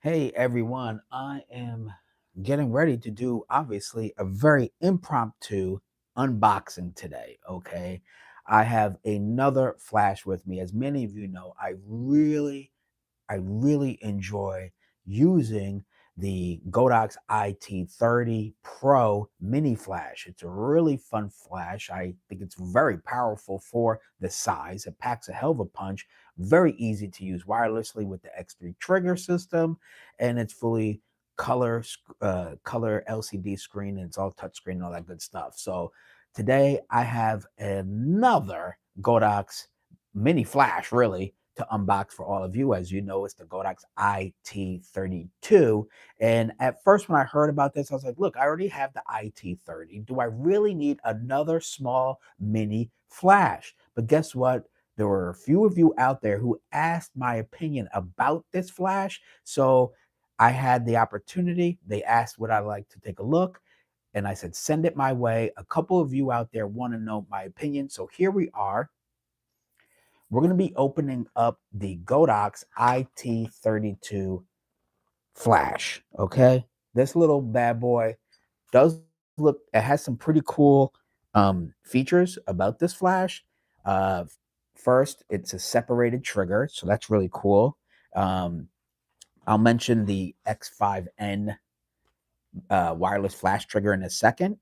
Hey everyone, I am getting ready to do obviously a very impromptu unboxing today. Okay, I have another flash with me. As many of you know, I really enjoy using the Godox iT30 Pro mini flash. It's a really fun flash. I think it's very powerful for the size. It packs a hell of a punch. Very easy to use wirelessly with the X3 trigger system, and it's fully color LCD screen, and it's all touchscreen and all that good stuff. So today I have another Godox mini flash, really, to unbox for all of you. As you know, it's the Godox iT32. And at first, when I heard about this, I was like, look, I already have the iT30. Do I really need another small mini flash? But guess what? There were a few of you out there who asked my opinion about this flash. So I had the opportunity. They asked would I like to take a look. And I said, send it my way. A couple of you out there want to know my opinion. So here we are. We're going to be opening up the Godox iT32 Flash. Okay. This little bad boy does look, it has some pretty cool features about this flash. Uh, First, it's a separated trigger. So that's really cool. Um, I'll mention the X5N wireless flash trigger in a second.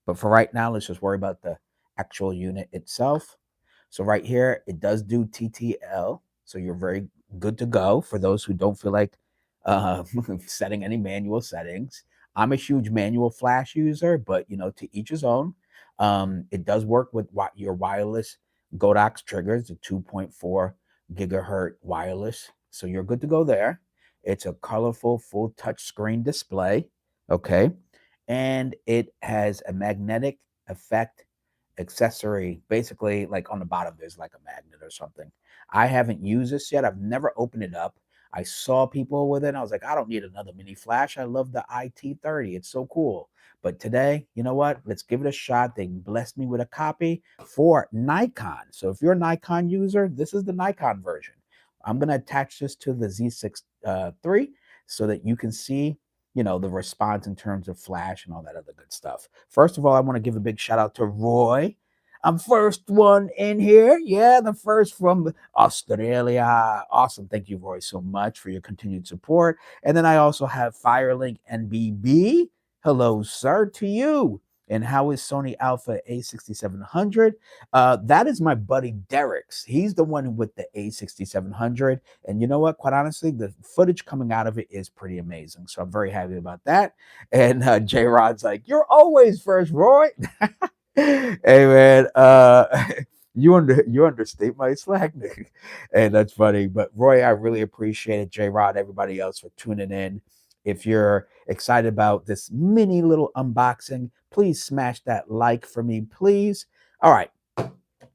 But for right now, let's just worry about the actual unit itself. So right here, it does do TTL. So you're very good to go for those who don't feel like setting any manual settings. I'm a huge manual flash user, but to each his own. It does work with your wireless Godox triggers, the 2.4 gigahertz wireless. So you're good to go there. It's a colorful full touch screen display. Okay. And it has a magnetic effect accessory. Basically, like on the bottom, there's like a magnet or something. I haven't used this yet. I've never opened it up. I saw people with it. And I was like, I don't need another mini flash. I love the iT30. It's so cool. But today, you know what? Let's give it a shot. They blessed me with a copy for Nikon. So if you're a Nikon user, this is the Nikon version. I'm going to attach this to the Z6 III so that you can see the response in terms of flash and all that other good stuff. First of all, I want to give a big shout out to Roy. I'm first one in here. Yeah, the first from Australia. Awesome. Thank you, Roy, so much for your continued support. And then I also have Firelink NBB. Hello, sir, to you. And how is Sony Alpha A6700? That is my buddy Derek's. He's the one with the A6700. And you know what? Quite honestly, the footage coming out of it is pretty amazing. So I'm very happy about that. And J Rod's like, you're always first, Roy. Hey man, you understate my slack, Nick. And that's funny. But Roy, I really appreciate it. J Rod, everybody else for tuning in. If you're excited about this mini little unboxing, please smash that like for me, please. All right.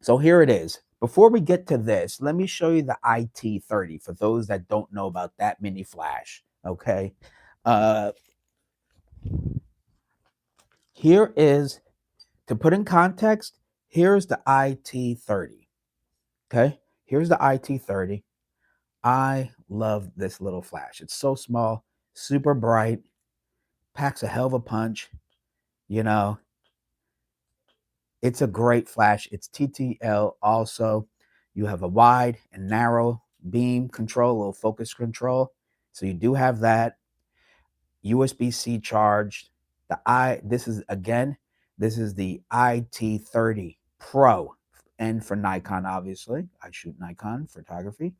So here it is. Before we get to this, let me show you the iT30 for those that don't know about that mini flash. Okay. Uh, Here is, to put in context, here's the iT30. Okay. Here's the iT30. I love this little flash. It's so small, super bright, packs a hell of a punch. You know, it's a great flash. It's TTL also. You have a wide and narrow beam control, a little focus control. So you do have that. USB-C charged. This is the iT30 Pro. And for Nikon, obviously. I shoot Nikon photography.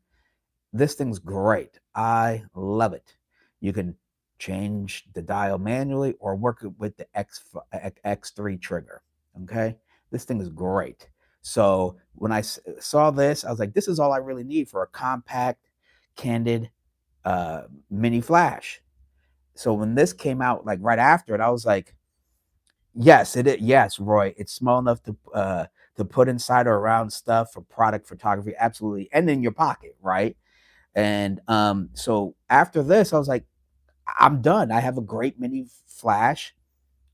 This thing's great. I love it. You can change the dial manually or work it with the X3 trigger. Okay. This thing is great. So when I saw this, I was like, this is all I really need for a compact, candid mini flash. So when this came out, like right after it, I was like, yes, it is. Yes, Roy, it's small enough to put inside or around stuff for product photography. Absolutely. And in your pocket, right? And so after this, I was like, I'm done. I have a great mini flash.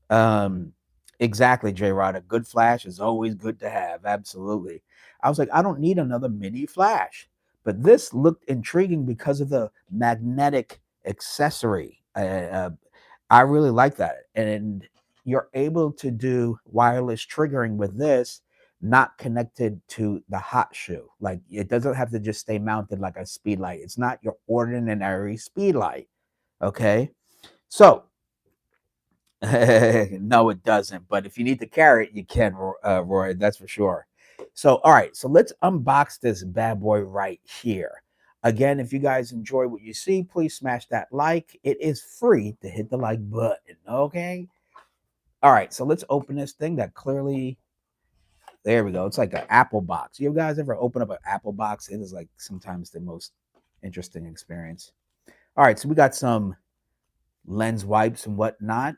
Um, exactly, J Rod. A good flash is always good to have. Absolutely. I was like, I don't need another mini flash. But this looked intriguing because of the magnetic accessory. I really like that. And you're able to do wireless triggering with this, not connected to the hot shoe. Like it doesn't have to just stay mounted like a speed light. It's not your ordinary speed light. Okay. So, no, it doesn't. But if you need to carry it, you can, Roy. That's for sure. So, all right. So let's unbox this bad boy right here. Again, if you guys enjoy what you see, please smash that like. It is free to hit the like button. Okay. All right. So let's open this thing that clearly. There we go. It's like an Apple box. You guys ever open up an Apple box? It is like sometimes the most interesting experience. All right. So we got some lens wipes and whatnot,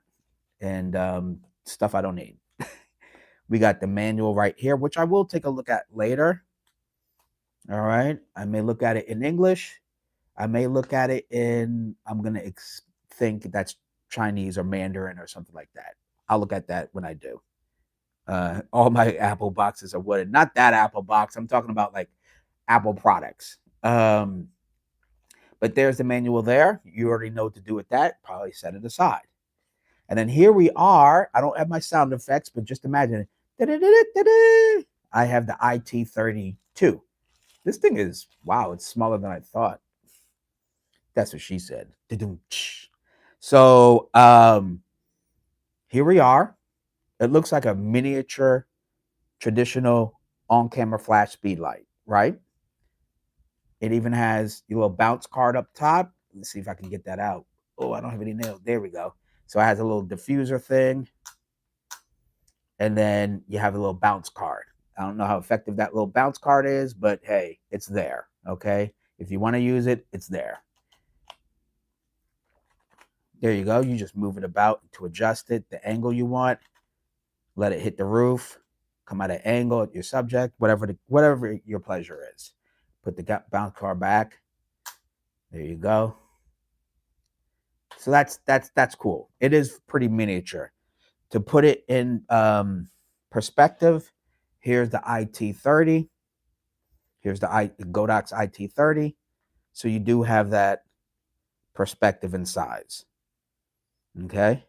and stuff I don't need. We got the manual right here, which I will take a look at later. All right. I may look at it in English. I may look at it in, I'm going to think that's Chinese or Mandarin or something like that. I'll look at that when I do. All my Apple boxes are wooden. Not that Apple box. I'm talking about like Apple products. But there's the manual there. You already know what to do with that. Probably set it aside. And then here we are. I don't have my sound effects, but just imagine it. I have the iT32. This thing is, wow, it's smaller than I thought. That's what she said. So here we are. It looks like a miniature traditional on-camera flash speed light, right? It even has your little bounce card up top. Let's see if I can get that out. Oh, I don't have any nails. There we go. So it has a little diffuser thing. And then you have a little bounce card. I don't know how effective that little bounce card is, but hey, it's there. Okay. If you want to use it, it's there. There you go. You just move it about to adjust it, the angle you want. Let it hit the roof, come at an angle at your subject, whatever your pleasure is. Put the bounce card back. There you go. So that's cool. It is pretty miniature. To put it in perspective, here's the iT30. Here's the Godox iT30. So you do have that perspective and size. Okay.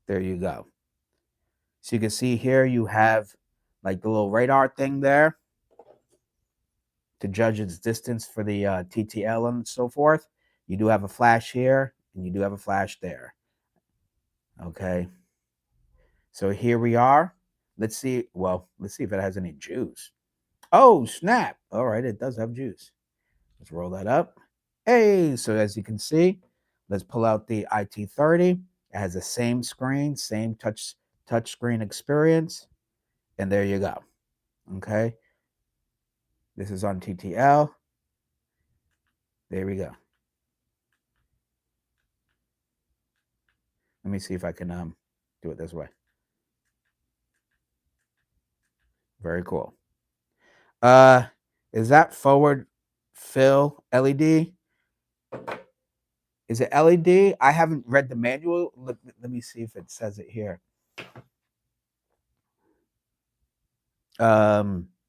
There you go. So you can see here you have like the little radar thing there to judge its distance for the TTL and so forth. You do have a flash here and you do have a flash there. Okay. So here we are. Let's see. Well, let's see if it has any juice. Oh, snap. All right. It does have juice. Let's roll that up. Hey, so as you can see, let's pull out the iT30. It has the same screen, same touch screen experience. And there you go. Okay. This is on TTL. There we go. Let me see if I can do it this way. Very cool. Is that forward fill LED? Is it LED? I haven't read the manual. Let me see if it says it here.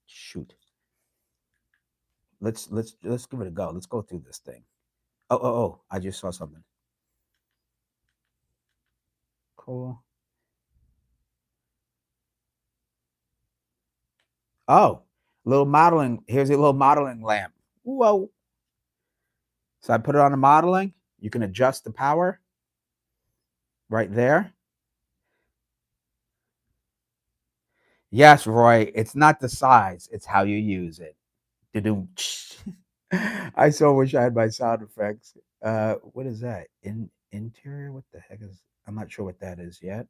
Shoot. Let's give it a go. Let's go through this thing. Oh, I just saw something. Cool. Oh, little modeling. Here's a little modeling lamp. Whoa. So I put it on the modeling. You can adjust the power right there. Yes, Roy, it's not the size, it's how you use it. I so wish I had my sound effects. What is that? Interior? What the heck is, I'm not sure what that is yet.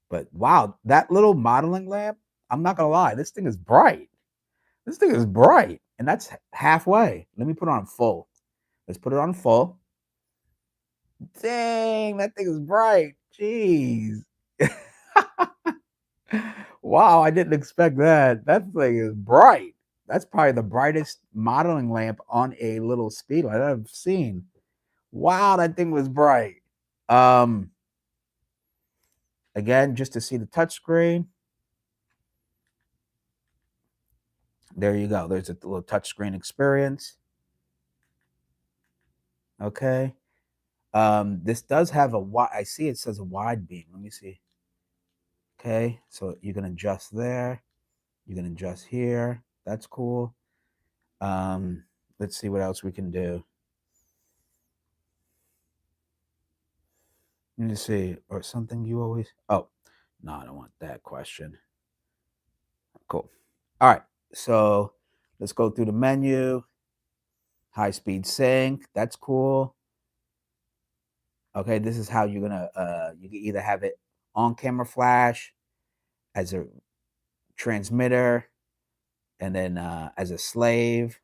But wow, that little modeling lamp, I'm not gonna lie, this thing is bright. This thing is bright. And that's halfway. Let me put it on full. Let's put it on full. Dang, that thing is bright. Jeez. Wow, I didn't expect that. That thing is bright. That's probably the brightest modeling lamp on a little speed light I've seen. Wow, that thing was bright. Again, just to see the touchscreen. There you go. There's a little touchscreen experience. Okay. This does have a wide, I see it says a wide beam. Let me see. Okay, so you can adjust there. You can adjust here. That's cool. Um, let's see what else we can do. Let me see. Or something you always, oh, no, I don't want that question. Cool. All right. So let's go through the menu. High speed sync. That's cool. Okay, this is how you're gonna you can either have it on camera flash as a transmitter and then as a slave.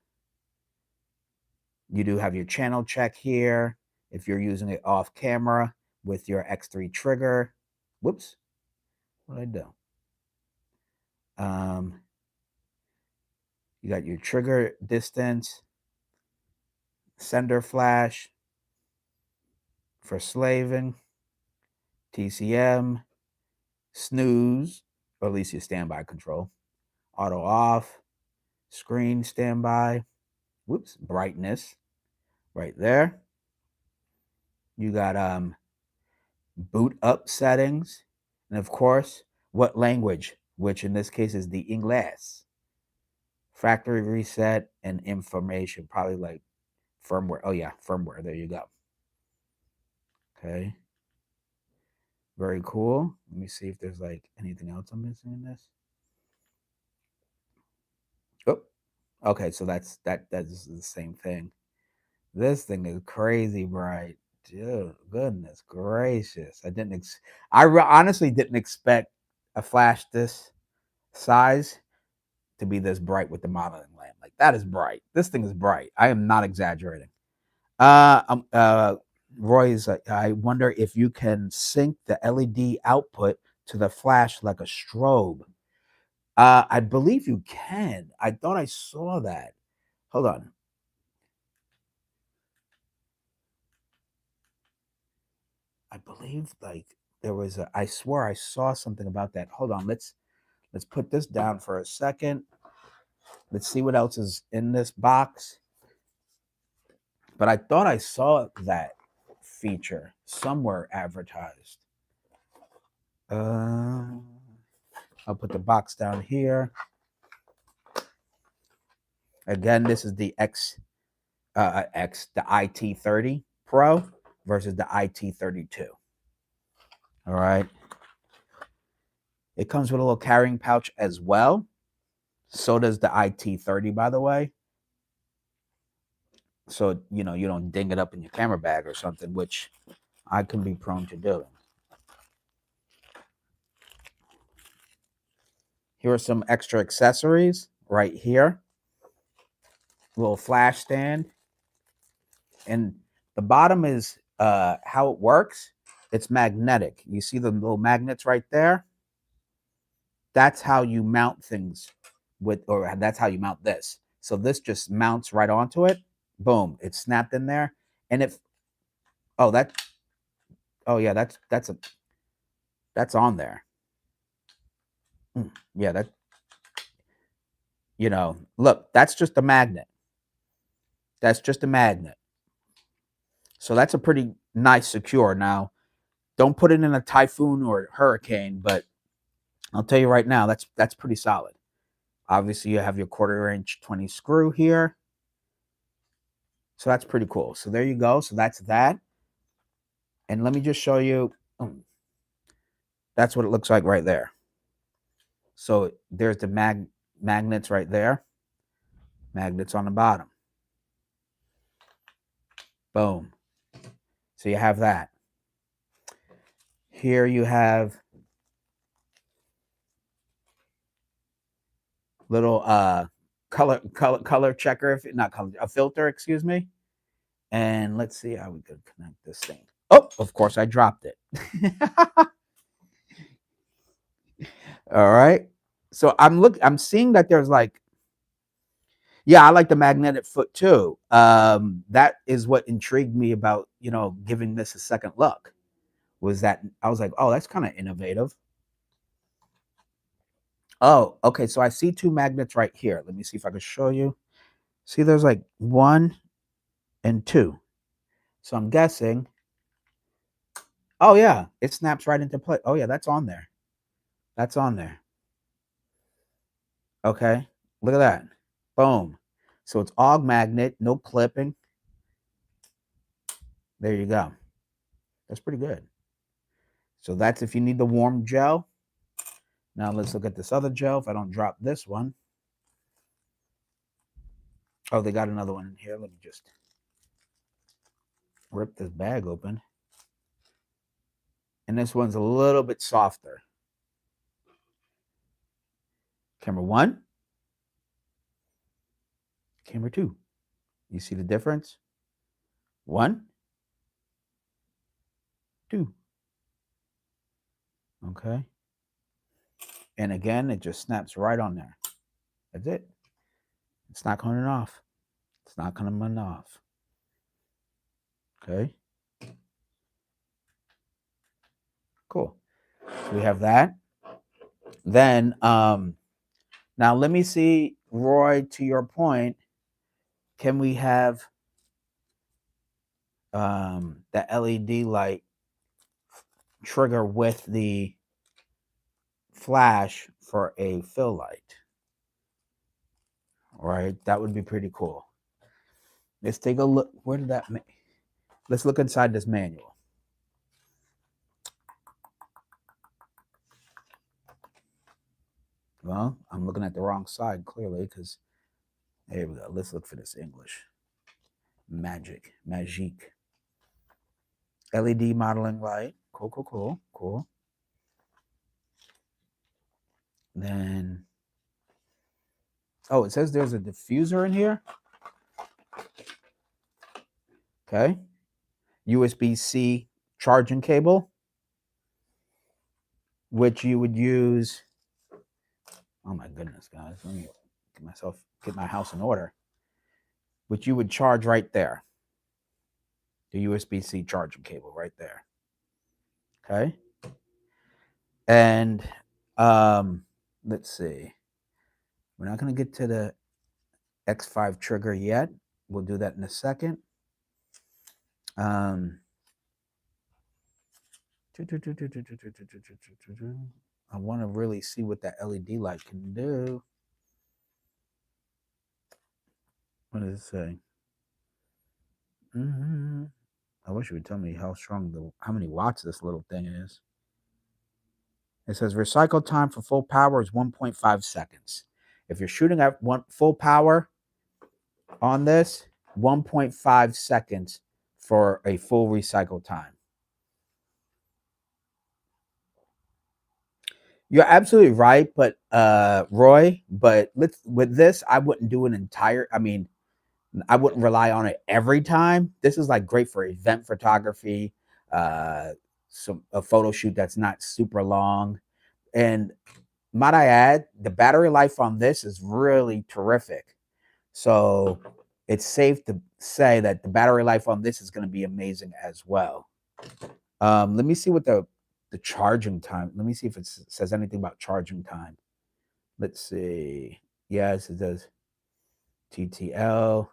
You do have your channel check here if you're using it off camera with your X3 trigger. Whoops, what did I do? You got your trigger distance, sender flash for slaving, TCM, snooze, or at least your standby control, auto off, screen standby, whoops, brightness right there. You got boot up settings, and of course, what language, which in this case is the English. Factory reset and information, probably like firmware. Oh yeah, firmware. There you go. Okay. Very cool. Let me see if there's like anything else I'm missing in this. Oh, okay. So that's the same thing. This thing is crazy bright, dude. Goodness gracious! Honestly didn't expect a flash this size to be this bright with the modeling lamp. Like that is bright. This thing is bright. I am not exaggerating. Roy's. I wonder if you can sync the LED output to the flash like a strobe. I believe you can. I thought I saw that. Hold on. I believe like there was a. I swore I saw something about that. Hold on. Let's put this down for a second. Let's see what else is in this box. But I thought I saw that feature somewhere advertised. I'll put the box down here. Again, this is the the IT30 Pro versus the IT32. All right. It comes with a little carrying pouch as well. So does the IT30, by the way. So, you know, you don't ding it up in your camera bag or something, which I can be prone to doing. Here are some extra accessories right here. Little flash stand. And the bottom is how it works. It's magnetic. You see the little magnets right there? That's how you mount things with, or that's how you mount this. So this just mounts right onto it. Boom, it's snapped in there. And if, oh, oh yeah, that's on there. Yeah, that, you know, look, that's just a magnet. That's just a magnet. So that's a pretty nice secure. Now, don't put it in a typhoon or hurricane, but I'll tell you right now, that's pretty solid. Obviously, you have your 1/4" 20 screw here. So that's pretty cool. So there you go. So that's that. And let me just show you. That's what it looks like right there. So there's the magnets right there. Magnets on the bottom. Boom. So you have that. Here you have little color checker, if not color, a filter, excuse me. And let's see how we could connect this thing. Oh, of course I dropped it. All right. So I'm seeing that there's like, yeah, I like the magnetic foot too. That is what intrigued me about, you know, giving this a second look. Was that I was like, oh, that's kind of innovative. Oh, okay. So I see two magnets right here. Let me see if I can show you. See, there's like 1 and 2. So I'm guessing. Oh yeah, it snaps right into place. Oh yeah, that's on there. That's on there. Okay, look at that. Boom. So it's AUG magnet, no clipping. There you go. That's pretty good. So that's if you need the warm gel. Now let's look at this other gel. If I don't drop this one. Oh, they got another one in here. Let me just rip this bag open. And this one's a little bit softer. Camera 1. Camera 2. You see the difference? 1, 2. Okay. And again, it just snaps right on there. That's it. It's not coming off. It's not coming off. Okay. Cool. So we have that. Then now let me see, Roy, to your point, can we have the LED light trigger with the flash for a fill light? All right, that would be pretty cool. Let's take a look. Where did that? Let's look inside this manual. Well, I'm looking at the wrong side clearly because here we go. Let's look for this English. Magic. LED modeling light. Cool. Then, oh, it says there's a diffuser in here. Okay. USB-C charging cable, which you would use. Oh my goodness, guys. Let me get my house in order. Which you would charge right there. The USB-C charging cable right there. Okay. And let's see. We're not going to get to the X5 trigger yet. We'll do that in a second. I want to really see what that LED light can do. What does it say? I wish you would tell me how many watts this little thing is. It says recycle time for full power is 1.5 seconds. If you're shooting at full power on this, 1.5 seconds for a full recycle time. You're absolutely right, but Roy, but with this, I wouldn't do an entire. I mean, I wouldn't rely on it every time. This is like great for event photography, a photo shoot that's not super long, and might I add, the battery life on this is really terrific. So it's safe to say that the battery life on this is going to be amazing as well. Let me see what the charging time. Let me see if it says anything about charging time. Let's see. Yes, it does. TTL.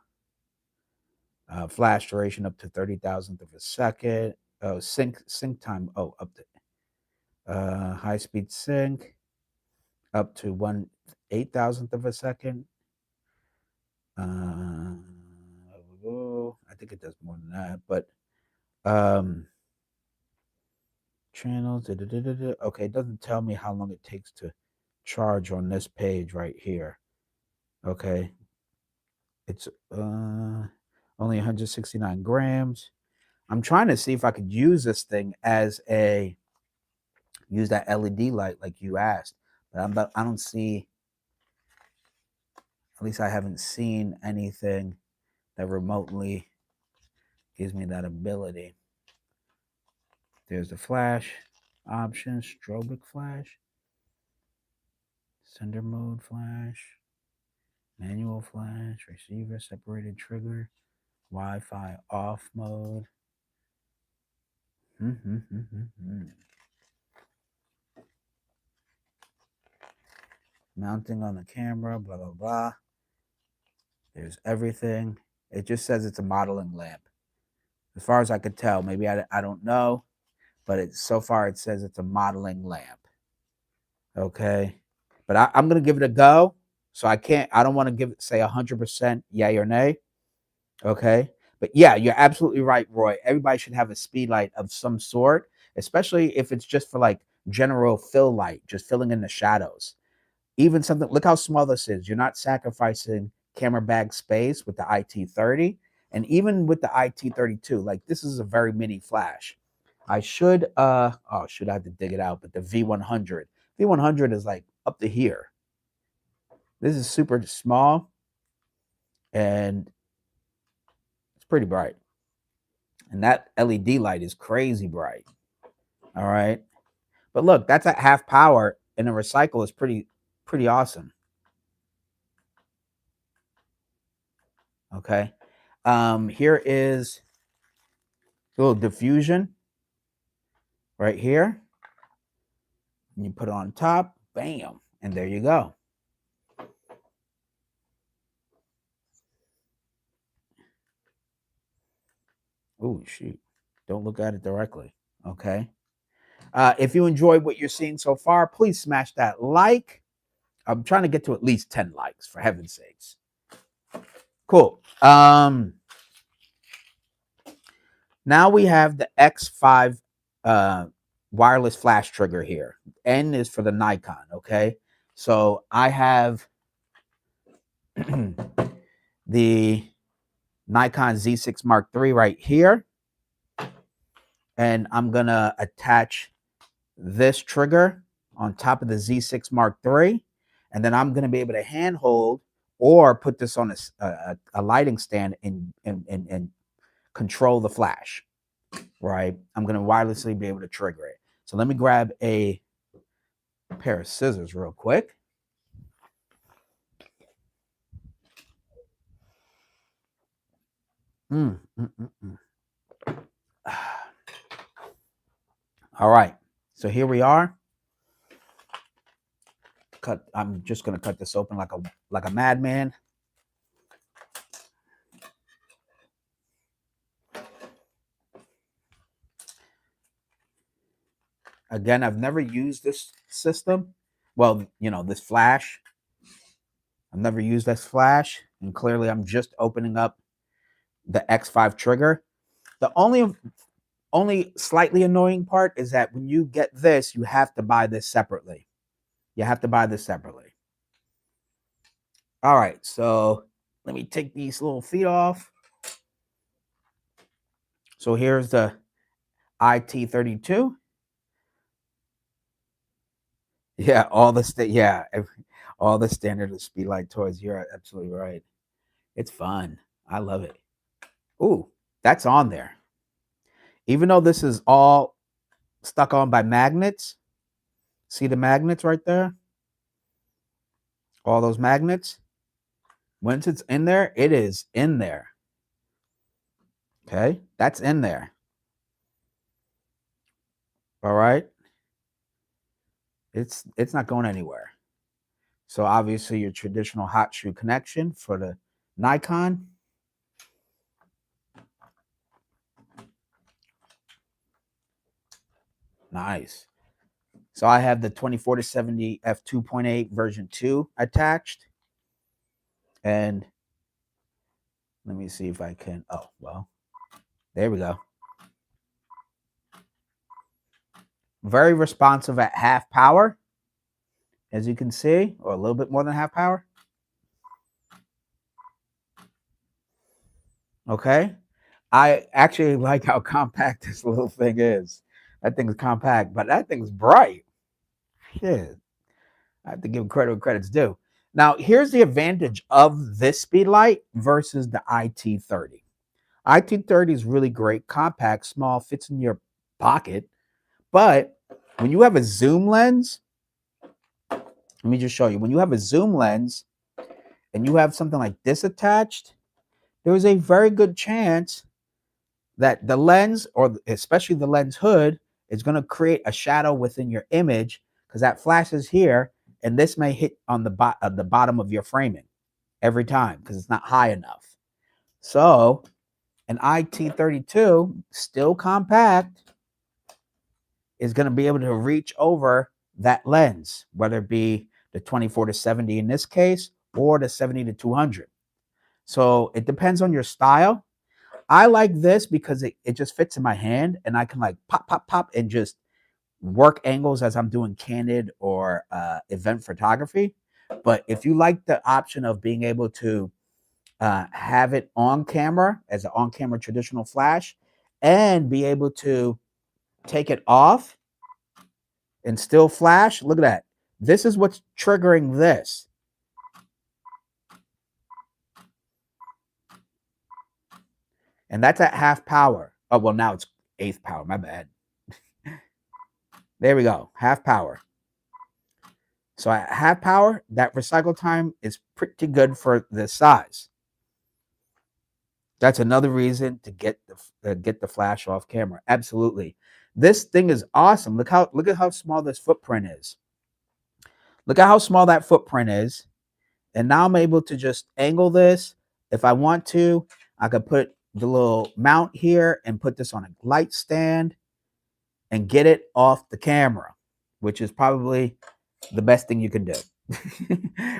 Flash duration up to 30,000th of a second. Oh, sync time. Oh, up to high speed sync up to 1/8,000th of a second. I think it does more than that, but channels. Okay, it doesn't tell me how long it takes to charge on this page right here. Okay, it's only 169 grams. I'm trying to see if I could use this thing as use that LED light like you asked, but I don't see. At least I haven't seen anything that remotely gives me that ability. There's the flash option, strobic flash, sender mode flash, manual flash, receiver separated trigger, Wi-Fi off mode. Mounting on the camera, blah, blah, blah. There's everything. It just says it's a modeling lamp. As far as I could tell, maybe I don't know, but so far it says it's a modeling lamp. Okay, but I'm gonna give it a go. So I don't want to say 100% yay or nay. Okay, but yeah, you're absolutely right, Roy. Everybody should have a speed light of some sort, especially if it's just for like general fill light, just filling in the shadows. Even something, look how small this is. You're not sacrificing camera bag space with the IT30, and even with the IT32, like this is a very mini flash. I should should I have to dig it out, but the V100 is like up to here. This is super small and it's pretty bright. And that LED light is crazy bright. All right. But look, that's at half power and the recycle is pretty awesome. Okay. Here is a little diffusion right here. And you put it on top, bam, and there you go. Oh, shoot. Don't look at it directly. Okay. If you enjoyed what you're seeing so far, please smash that like. I'm trying to get to at least 10 likes, for heaven's sakes. Cool. Now we have the X5 wireless flash trigger here. N is for the Nikon, okay? So I have the Nikon Z6 Mark III right here. And I'm going to attach this trigger on top of the Z6 Mark III. And then I'm going to be able to handhold or put this on a lighting stand and control the flash, right? I'm going to wirelessly be able to trigger it. So let me grab a pair of scissors real quick. All right, so here we are. I'm just going to cut this open like a madman. Again, I've never used this system. Well, you know, this flash. I've never used this flash, and clearly I'm just opening up the X5 trigger. The only slightly annoying part is that when you get this, you have to buy this separately. You have to buy this separately. All right, so let me take these little feet off. So here's the iT32. Yeah, all the standard of speed light toys. You're absolutely right. It's fun. I love it. Ooh, that's on there. Even though this is all stuck on by magnets, see the magnets right there? All those magnets. Once it's in there, it is in there. Okay, that's in there. All right. It's not going anywhere. So obviously your traditional hot shoe connection for the Nikon. Nice. So I have the 24-70 f2.8 version 2 attached. And let me see if I can. Oh, well, there we go. Very responsive at half power, as you can see, or a little bit more than half power. Okay. I actually like how compact this little thing is. That thing's compact, but that thing's bright. Shit. I have to give credit where credit's due. Now, here's the advantage of this speed light versus the IT30. IT30 is really great, compact, small, fits in your pocket. But when you have a zoom lens, let me just show you. When you have a zoom lens and you have something like this attached, there is a very good chance that the lens, or especially the lens hood, is going to create a shadow within your image because that flashes here, and this may hit on the bottom of your framing every time because it's not high enough. So An IT32, still compact, is going to be able to reach over that lens, whether it be the 24 to 70 in this case, or the 70 to 200. So it depends on your style. I like this because it just fits in my hand and I can like pop, pop, pop and just work angles as I'm doing candid or event photography. But if you like the option of being able to have it on camera as an on camera traditional flash and be able to take it off and still flash, look at that. This is what's triggering this. And that's at half power. Oh, well, now it's eighth power. My bad. There we go. Half power. So at half power, that recycle time is pretty good for this size. That's another reason to get the flash off camera. Absolutely. This thing is awesome. Look at how small this footprint is. Look at how small that footprint is. And now I'm able to just angle this. If I want to, I could put the little mount here and put this on a light stand and get it off the camera, which is probably the best thing you can do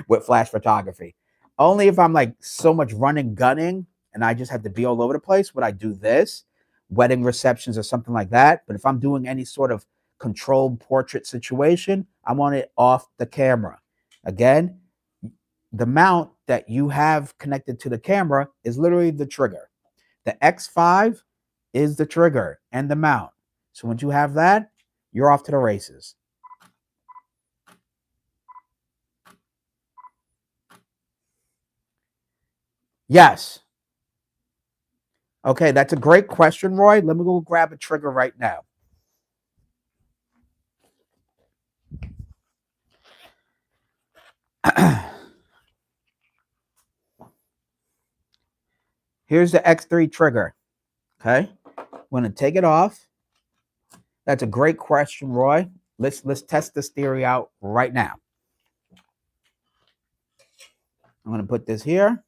with flash photography. Only if I'm like so much running, gunning, and I just have to be all over the place would I do this, wedding receptions or something like that. But if I'm doing any sort of controlled portrait situation, I want it off the camera. Again, the mount that you have connected to the camera is literally the trigger. The X5 is the trigger and the mount. So once you have that, you're off to the races. Yes. Okay, that's a great question, Roy. Let me go grab a trigger right now. Here's the X3 trigger. Okay, I'm gonna take it off. That's a great question, Roy. Let's test this theory out right now. I'm gonna put this here.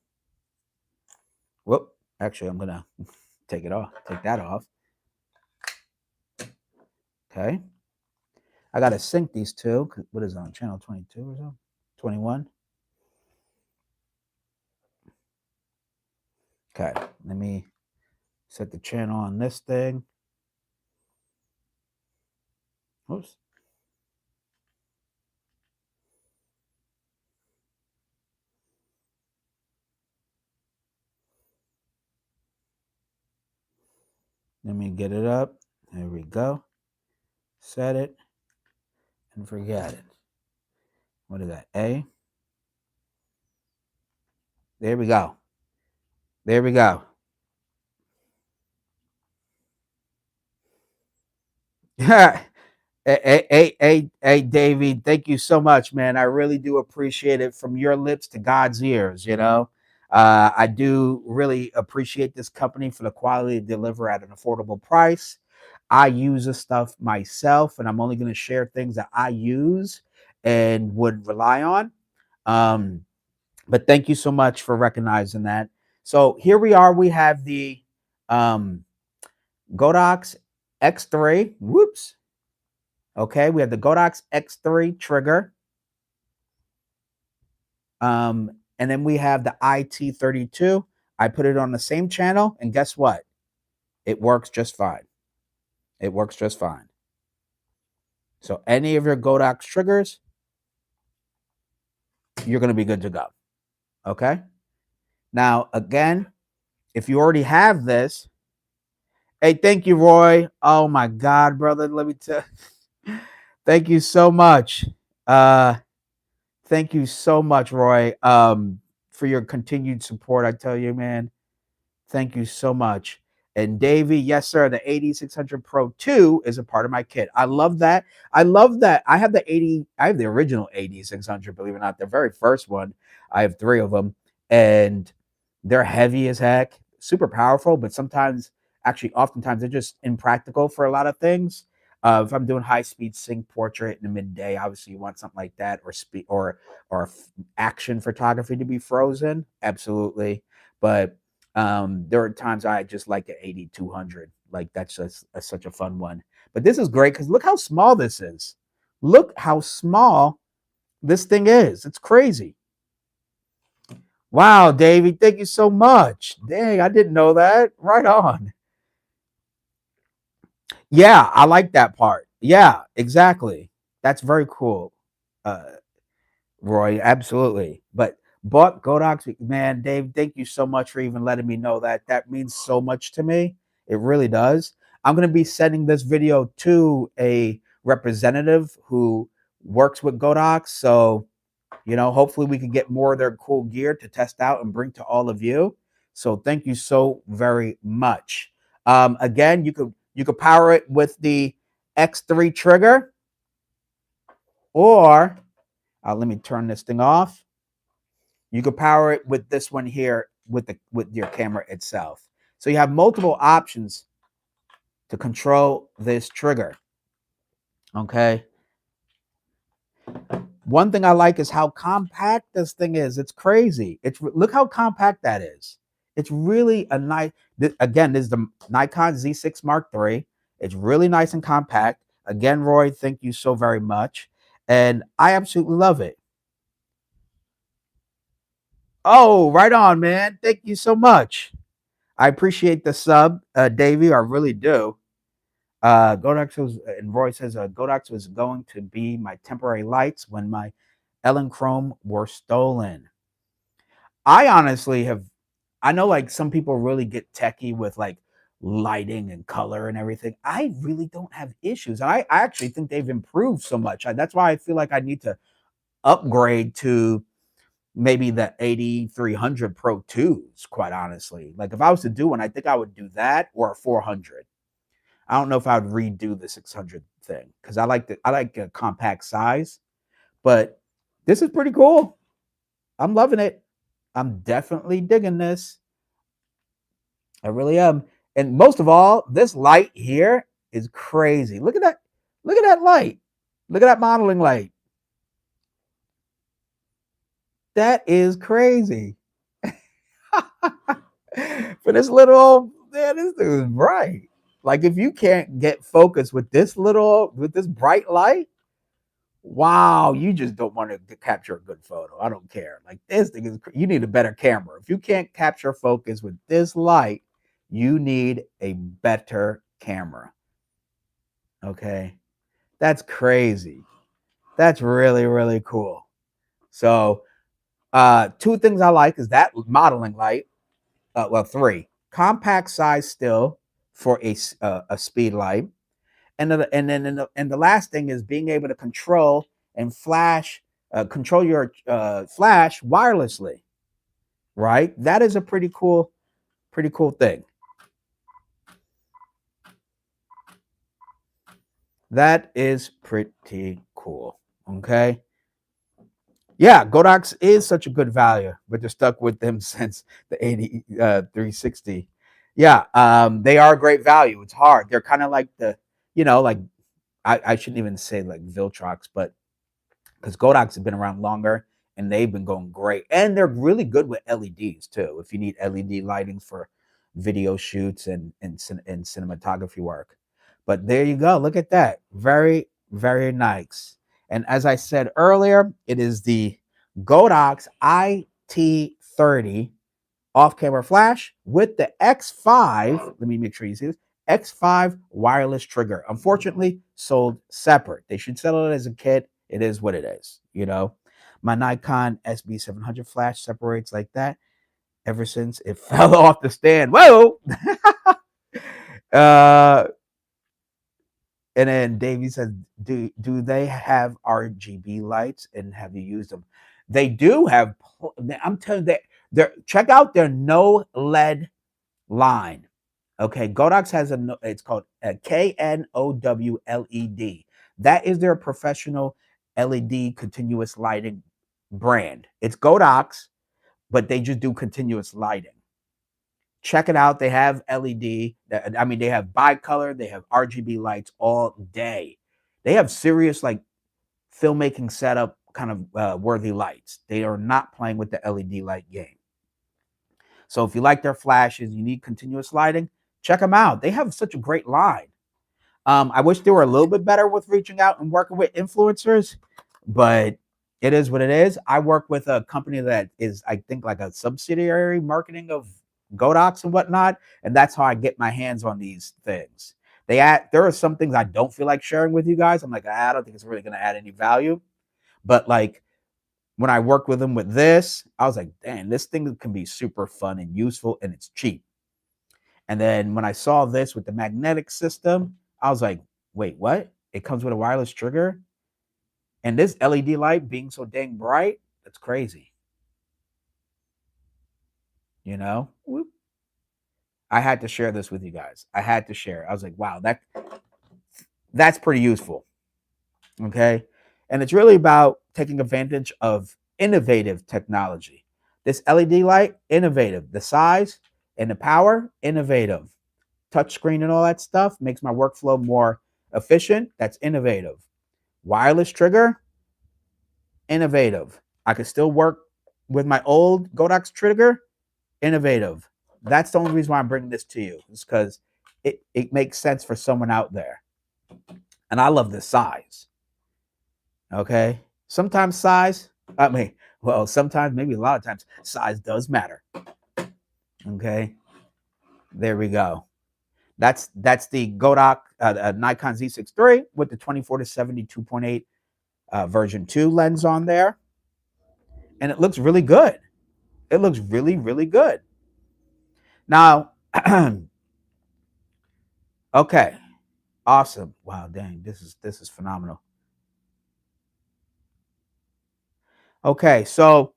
Whoop. Actually, I'm gonna take it off. Take that off. Okay. I gotta sync these two. What is it on channel 22 or so? 21. Okay. Let me set the channel on this thing. Oops. Let me get it up. There we go. Set it and forget it. What is that? A. There we go. There we go. Hey, Davey, thank you so much, man. I really do appreciate it from your lips to God's ears. I do really appreciate this company for the quality they deliver at an affordable price. I use this stuff myself, and I'm only going to share things that I use and would rely on. But thank you so much for recognizing that. So here we are. We have the Godox X3. Whoops. Okay, we have the Godox X3 trigger. And then we have the IT32. I put it on the same channel, and guess what? It works just fine. It works just fine. So any of your Godox triggers, you're going to be good to go. Okay? Now, again, if you already have this, hey, thank you, Roy. Oh my God, brother. Let me tell you. Thank you so much. Thank you so much, Roy, for your continued support. I tell you, man, thank you so much. And Davey, yes, sir, the 8600 Pro 2 is a part of my kit. I love that. I love that. I have the original 8600, believe it or not, the very first one. I have 3 of them, and they're heavy as heck, super powerful, but oftentimes, they're just impractical for a lot of things. If I'm doing high speed sync portrait in the midday, obviously you want something like that, or speed or action photography to be frozen, absolutely. But There are times I just like the 8200. Like that's just such a fun one. But this is great because look how small this is. Look how small this thing is. It's crazy. Wow, Davey, thank you so much. Dang, I didn't know that. Right on. Yeah, I like that part. Yeah, exactly. That's very cool. Uh, Roy, absolutely. But bought Godox, man, Dave, thank you so much for even letting me know that. That means so much to me. It really does. I'm going to be sending this video to a representative who works with Godox. So, hopefully we can get more of their cool gear to test out and bring to all of you. So thank you so very much. Again, you could power it with the X3 trigger, or let me turn this thing off. You could power it with this one here with your camera itself. So you have multiple options to control this trigger. Okay. One thing I like is how compact this thing is. It's crazy. Look how compact that is. It's really a nice. Again, this is the Nikon Z6 Mark III. It's really nice and compact. Again, Roy, thank you so very much, and I absolutely love it. Oh, right on, man. Thank you so much. I appreciate the sub, Davey. I really do. Godox was, and Roy says, Godox was going to be my temporary lights when my Ellen Chrome were stolen. I honestly I know like some people really get techie with like lighting and color and everything. I really don't have issues. I actually think they've improved so much. That's why I feel like I need to upgrade to maybe the 8300 Pro 2s, quite honestly. Like if I was to do one, I think I would do that or a 400. I don't know if I would redo the 600 thing because I like a compact size, but this is pretty cool. I'm loving it. I'm definitely digging this. I really am. And most of all, this light here is crazy. Look at that. Look at that light. Look at that modeling light. That is crazy. For this little, man, this is bright. Like if you can't get focused with this bright light, wow, you just don't want to capture a good photo. I don't care. Like this thing is, you need a better camera. If you can't capture focus with this light, you need a better camera. Okay. That's crazy. That's really, really cool. So, two things I like is that modeling light. Well, three compact size still for a speed light, and the last thing is being able to control and control your flash wirelessly. Right, that is a pretty cool thing. That is pretty cool. Okay. Yeah, Godox is such a good value, but they're stuck with them since the 360. Yeah, they are a great value. It's hard. They're kind of like like I shouldn't even say like Viltrox, but because Godox has been around longer and they've been going great. And they're really good with LEDs too, if you need LED lighting for video shoots and cinematography work. But there you go. Look at that. Very, very nice. And as I said earlier, it is the Godox iT30 off-camera flash with the X5. Let me make sure you see this. X5 wireless trigger. Unfortunately, sold separate. They should sell it as a kit. It is what it is, My Nikon SB700 flash separates like that ever since it fell off the stand. Whoa! And then Davey says, do they have RGB lights and have you used them? They do have. I'm telling you, check out their no LED line. Okay, Godox has it's called a KNOW LED. That is their professional LED continuous lighting brand. It's Godox, but they just do continuous lighting. Check it out. They have LED. I mean, they have bicolor. They have RGB lights all day. They have serious like filmmaking setup kind of worthy lights. They are not playing with the LED light game. So if you like their flashes, you need continuous lighting, check them out. They have such a great line. I wish they were a little bit better with reaching out and working with influencers, but it is what it is. I work with a company that is, I think, like a subsidiary marketing of Godox and whatnot, and that's how I get my hands on these things. There are some things I don't feel like sharing with you guys. I'm like, I don't think it's really going to add any value. But like when I worked with them with this, I was like, dang, this thing can be super fun and useful, and it's cheap. And then when I saw this with the magnetic system, I was like, wait, what? It comes with a wireless trigger? And this LED light being so dang bright, that's crazy. You know? Whoop. I had to share this with you guys. I had to share it. I was like, wow, that's pretty useful. Okay. And it's really about taking advantage of innovative technology. This LED light, innovative. The size and the power, innovative. Touchscreen and all that stuff makes my workflow more efficient. That's innovative. Wireless trigger, innovative. I could still work with my old Godox trigger, innovative. That's the only reason why I'm bringing this to you, is because it makes sense for someone out there. And I love the size. Okay. Sometimes size, sometimes, maybe a lot of times, size does matter. Okay. There we go. That's the Godox Nikon Z6 III with the 24-70 2.8 version 2 lens on there. And it looks really good. It looks really, really good. Now, okay. Awesome. Wow, dang, this is phenomenal. Okay, so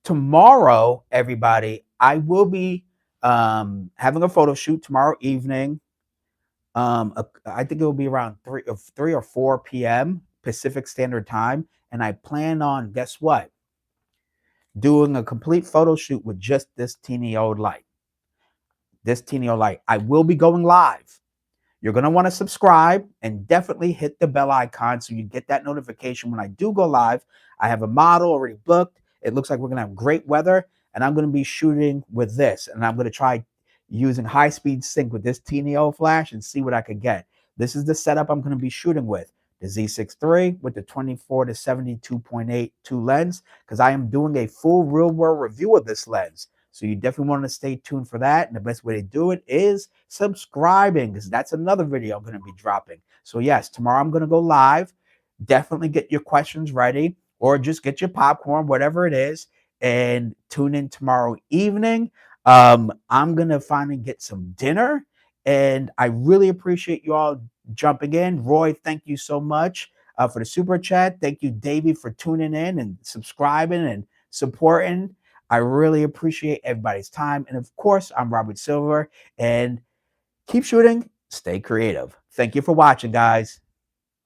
tomorrow, everybody, I will be having a photo shoot tomorrow evening. I think it will be around 3 or 4 p.m. Pacific Standard Time, and I plan on, guess what? Doing a complete photo shoot with just this teeny old light. This teeny old light. I will be going live. You're going to want to subscribe and definitely hit the bell icon so you get that notification when I do go live. I have a model already booked. It looks like we're going to have great weather, and I'm going to be shooting with this, and I'm going to try using high-speed sync with this teeny old flash and see what I could get. This is the setup I'm going to be shooting with. The Z6 III with the 24-70 2.8 lens, because I am doing a full real-world review of this lens. So you definitely want to stay tuned for that. And the best way to do it is subscribing, because that's another video I'm going to be dropping. So yes, tomorrow I'm going to go live. Definitely get your questions ready, or just get your popcorn, whatever it is, and tune in tomorrow evening. I'm going to finally get some dinner, and I really appreciate you all jumping in. Roy, thank you so much for the super chat. Thank you, Davey, for tuning in and subscribing and supporting. I really appreciate everybody's time. And of course, I'm Robert Silver, and keep shooting, stay creative. Thank you for watching, guys.